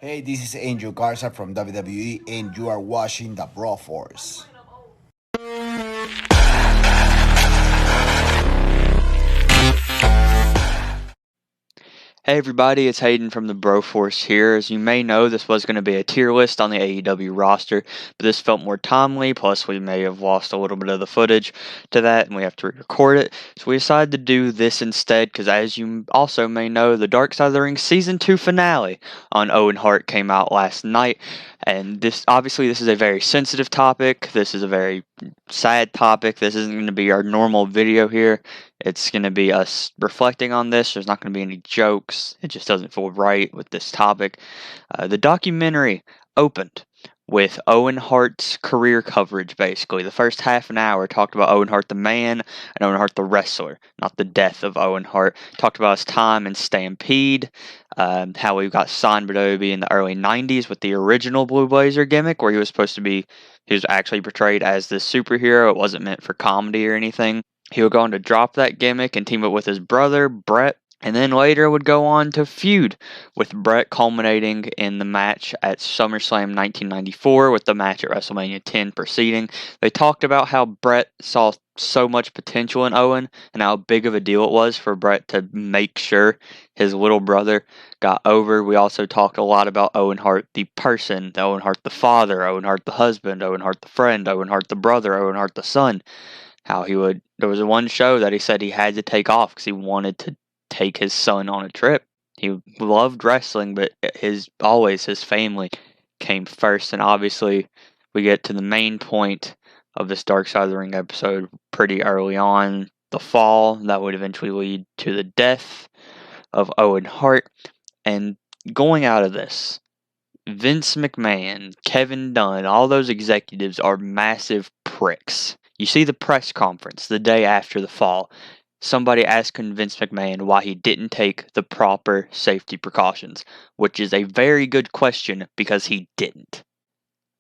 Hey, this is Angel Garza from WWE, and you are watching the Bro Force. Hey everybody, it's Hayden from the Broforce here. As you may know, this was going to be a tier list on the AEW roster, but this felt more timely, plus we may have lost a little bit of the footage to that, and we have to re-record it. So we decided to do this instead, because as you also may know, the Dark Side of the Ring Season 2 finale on Owen Hart came out last night, and this is a very sensitive topic. This is a very sad topic. This isn't going to be our normal video here. It's going to be us reflecting on this. There's not going to be any jokes. It just doesn't feel right with this topic. The documentary opened with Owen Hart's career coverage, basically. The first half an hour talked about Owen Hart the man and Owen Hart the wrestler, not the death of Owen Hart. Talked about his time in Stampede, how he got signed by WWE in the early 90s with the original Blue Blazer gimmick, where he was actually portrayed as this superhero. It wasn't meant for comedy or anything. He would go on to drop that gimmick and team up with his brother, Brett, and then later would go on to feud with Brett, culminating in the match at SummerSlam 1994 with the match at WrestleMania 10 preceding. They talked about how Brett saw so much potential in Owen and how big of a deal it was for Brett to make sure his little brother got over. We also talked a lot about Owen Hart the person, Owen Hart the father, Owen Hart the husband, Owen Hart the friend, Owen Hart the brother, Owen Hart the son. There was one show that he said he had to take off because he wanted to take his son on a trip. He loved wrestling, but his family came first. And obviously, we get to the main point of this Dark Side of the Ring episode pretty early on. The fall that would eventually lead to the death of Owen Hart. And going out of this, Vince McMahon, Kevin Dunn, all those executives are massive pricks. You see the press conference the day after the fall. Somebody asking Vince McMahon why he didn't take the proper safety precautions, which is a very good question because he didn't.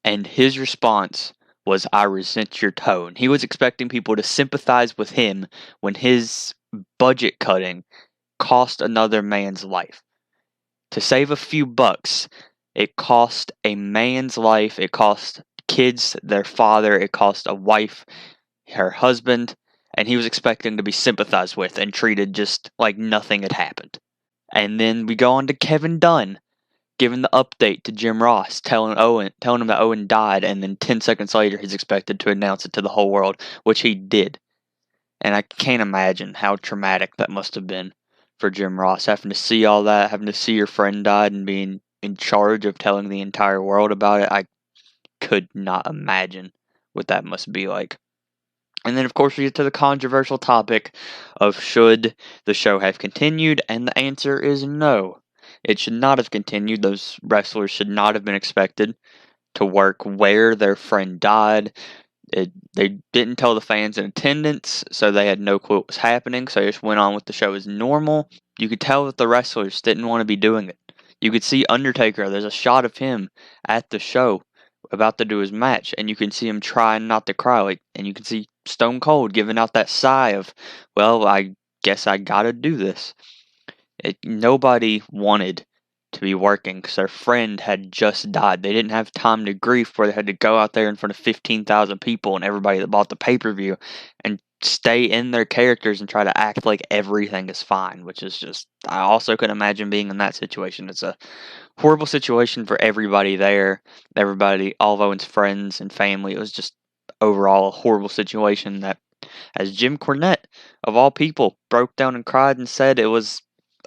And his response was, "I resent your tone." He was expecting people to sympathize with him when his budget cutting cost another man's life. To save a few bucks, it cost a man's life, it cost kids their father, it cost a wife her husband, and he was expecting to be sympathized with and treated just like nothing had happened. And then we go on to Kevin Dunn giving the update to Jim Ross, telling him that Owen died, and then 10 seconds later he's expected to announce it to the whole world, which he did. And I can't imagine how traumatic that must have been for Jim Ross, having to see all that, having to see your friend died and being in charge of telling the entire world about it. I could not imagine what that must be like. And then, of course, we get to the controversial topic of should the show have continued, and the answer is no. It should not have continued. Those wrestlers should not have been expected to work where their friend died. They didn't tell the fans in attendance, so they had no clue what was happening, so they just went on with the show as normal. You could tell that the wrestlers didn't want to be doing it. You could see Undertaker, there's a shot of him at the show about to do his match, and you can see him trying not to cry, and you can see Stone Cold giving out that sigh of, well, I guess I gotta do this. Nobody wanted to be working because their friend had just died. They didn't have time to grieve where they had to go out there in front of 15,000 people and everybody that bought the pay-per-view and stay in their characters and try to act like everything is fine, which is just, I also can imagine being in that situation. It's a horrible situation for everybody there, all of Owen's friends and family. It was just overall a horrible situation that, as Jim Cornette, of all people, broke down and cried and said it was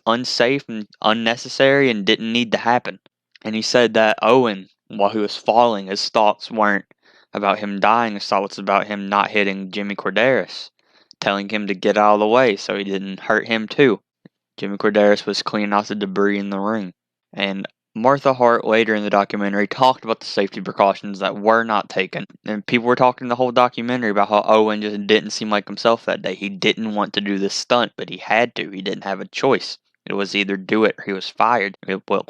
unsafe and unnecessary and didn't need to happen. And he said that Owen, while he was falling, his thoughts weren't about him dying, his thoughts about him not hitting Jimmy Corderas, telling him to get out of the way so he didn't hurt him too. Jimmy Corderas was cleaning out the debris in the ring. And Martha Hart later in the documentary talked about the safety precautions that were not taken. And people were talking the whole documentary about how Owen just didn't seem like himself that day. He didn't want to do this stunt, but he had to. He didn't have a choice. It was either do it or he was fired. Well,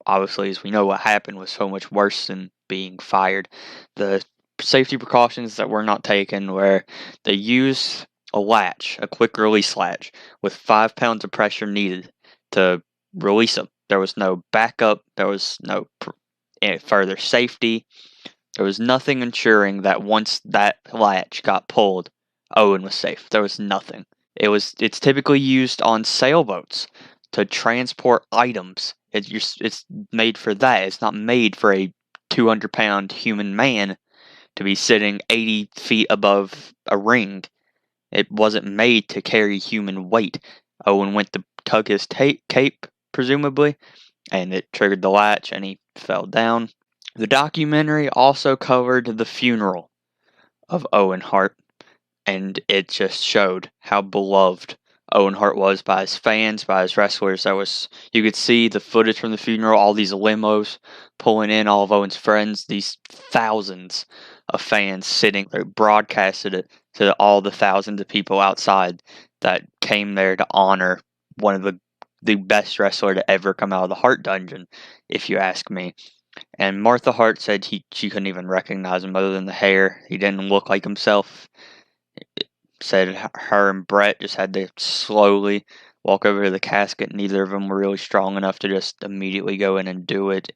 obviously, as we know, what happened was so much worse than being fired. The safety precautions that were not taken were they used a quick release latch, with 5 pounds of pressure needed to release him. There was no backup. There was no further safety. There was nothing ensuring that once that latch got pulled, Owen was safe. There was nothing. It's typically used on sailboats to transport items. It's made for that. It's not made for a 200-pound human man to be sitting 80 feet above a ring. It wasn't made to carry human weight. Owen went to tug his cape, presumably, and it triggered the latch and he fell down. The documentary also covered the funeral of Owen Hart, and it just showed how beloved Owen Hart was by his fans, by his wrestlers. You could see the footage from the funeral, all these limos pulling in all of Owen's friends, these thousands of fans sitting there, broadcasted it to all the thousands of people outside that came there to honor one of the best wrestler to ever come out of the Hart Dungeon, if you ask me. And Martha Hart said she couldn't even recognize him other than the hair. He didn't look like himself. Said her and Brett just had to slowly walk over to the casket. Neither of them were really strong enough to just immediately go in and do it.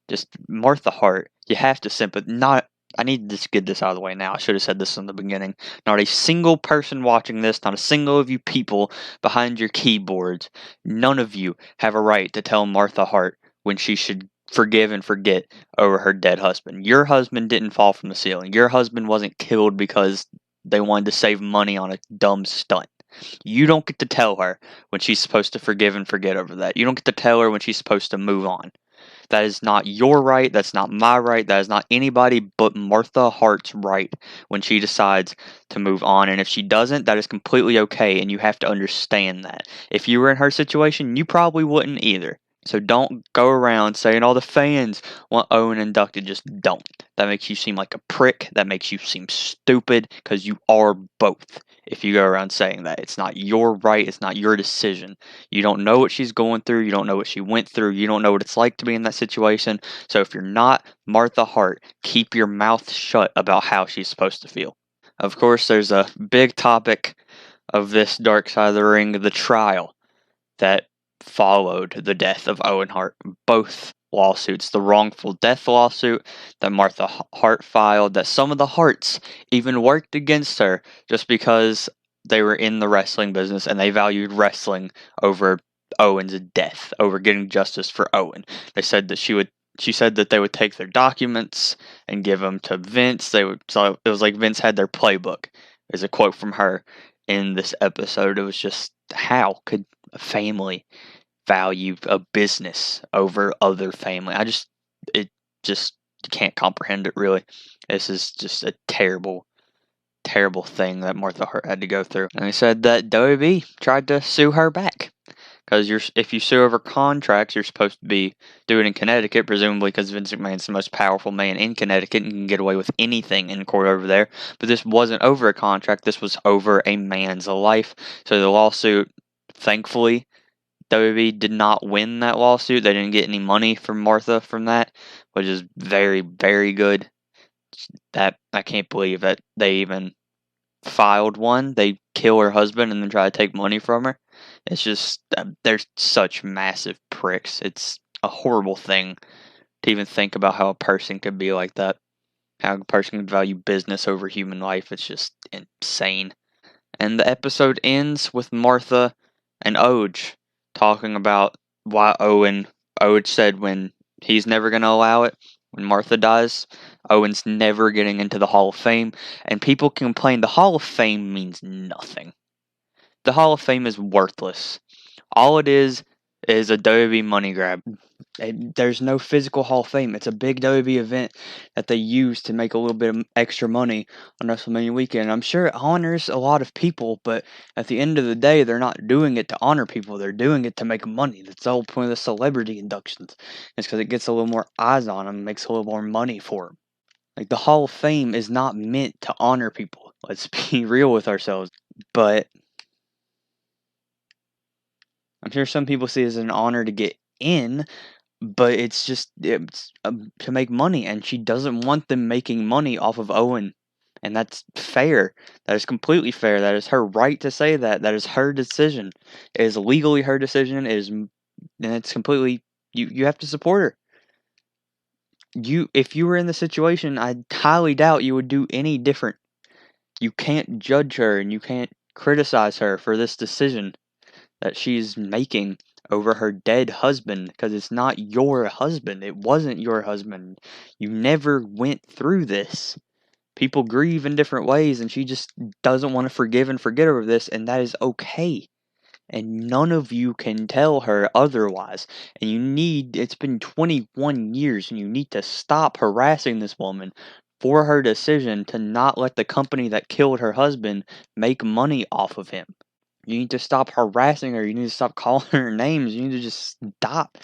Just Martha Hart, you have to sympathize. I need to just get this out of the way now. I should have said this in the beginning. Not a single person watching this, not a single of you people behind your keyboards, none of you have a right to tell Martha Hart when she should forgive and forget over her dead husband. Your husband didn't fall from the ceiling. Your husband wasn't killed because they wanted to save money on a dumb stunt. You don't get to tell her when she's supposed to forgive and forget over that. You don't get to tell her when she's supposed to move on. That is not your right. That's not my right. That is not anybody but Martha Hart's right when she decides to move on. And if she doesn't, that is completely okay. And you have to understand that. If you were in her situation, you probably wouldn't either. So don't go around saying all the fans want Owen inducted. Just don't. That makes you seem like a prick. That makes you seem stupid because you are both. If you go around saying that, it's not your right. It's not your decision. You don't know what she's going through. You don't know what she went through. You don't know what it's like to be in that situation. So if you're not Martha Hart, keep your mouth shut about how she's supposed to feel. Of course, there's a big topic of this Dark Side of the Ring, the trial that followed the death of Owen Hart. Both lawsuits, the wrongful death lawsuit that Martha Hart filed, that some of the Harts even worked against her just because they were in the wrestling business and they valued wrestling over Owen's death, over getting justice for Owen. They said that she said that they would take their documents and give them to Vince. So it was like Vince had their playbook. There's a quote from her in this episode. It was just, how could a family value a business over other family? You can't comprehend it, really. This is just a terrible, terrible thing that Martha Hart had to go through. And they said that WB tried to sue her back. Because if you sue over contracts, you're supposed to be doing it in Connecticut, presumably because Vince McMahon's the most powerful man in Connecticut and can get away with anything in court over there. But this wasn't over a contract. This was over a man's life. So the lawsuit, thankfully, WB did not win that lawsuit. They didn't get any money from Martha from that, which is very, very good. That I can't believe that they even filed one. They kill her husband and then try to take money from her. It's just, they're such massive pricks. It's a horrible thing to even think about how a person could be like that. How a person could value business over human life. It's just insane. And the episode ends with Martha and Oj talking about why Oj said when he's never going to allow it, when Martha dies, Owen's never getting into the Hall of Fame. And people complain the Hall of Fame means nothing. The Hall of Fame is worthless. All it is a WWE money grab. There's no physical Hall of Fame. It's a big WWE event that they use to make a little bit of extra money on WrestleMania weekend. I'm sure it honors a lot of people, but at the end of the day, they're not doing it to honor people. They're doing it to make money. That's the whole point of the celebrity inductions. It's because it gets a little more eyes on them, makes a little more money for them. Like, the Hall of Fame is not meant to honor people. Let's be real with ourselves. But I'm sure some people see it as an honor to get in, but it's to make money, and she doesn't want them making money off of Owen, and that's fair. That is completely fair. That is her right to say that. That is her decision. It is legally her decision. It is and it's completely you have to support her. If you were in the situation, I highly doubt you would do any different. You can't judge her and you can't criticize her for this decision that she's making over her dead husband, because it's not your husband. It wasn't your husband. You never went through this. People grieve in different ways, and she just doesn't want to forgive and forget over this, and that is okay. And none of you can tell her otherwise. And it's been 21 years, and you need to stop harassing this woman for her decision to not let the company that killed her husband make money off of him. You need to stop harassing her. You need to stop calling her names. You need to just stop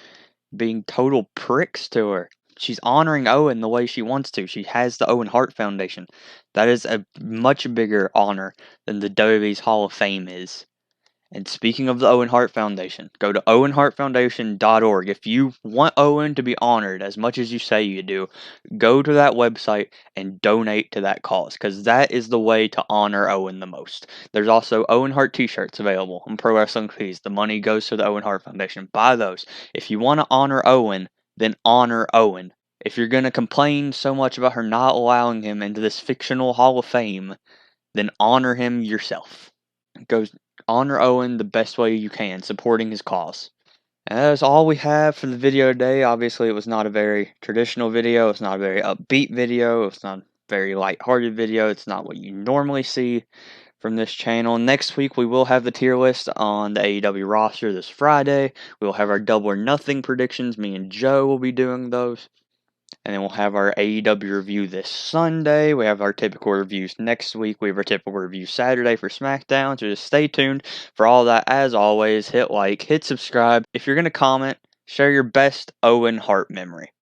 being total pricks to her. She's honoring Owen the way she wants to. She has the Owen Hart Foundation. That is a much bigger honor than the WWE's Hall of Fame is. And speaking of the Owen Hart Foundation, go to owenhartfoundation.org. If you want Owen to be honored as much as you say you do, go to that website and donate to that cause, because that is the way to honor Owen the most. There's also Owen Hart t-shirts available on Pro Wrestling Tees. The money goes to the Owen Hart Foundation. Buy those. If you want to honor Owen, then honor Owen. If you're going to complain so much about her not allowing him into this fictional Hall of Fame, then honor him yourself. Go honor Owen the best way you can, supporting his cause. And that's all we have for the video today. Obviously, it was not a very traditional video. It's not a very upbeat video. It's not a very lighthearted video. It's not what you normally see from this channel. Next week, we will have the tier list on the AEW roster this Friday. We'll have our Double or Nothing predictions. Me and Joe will be doing those. And then we'll have our AEW review this Sunday. We have our typical reviews next week. We have our typical review Saturday for SmackDown. So just stay tuned for all that. As always, hit like, hit subscribe. If you're going to comment, share your best Owen Hart memory.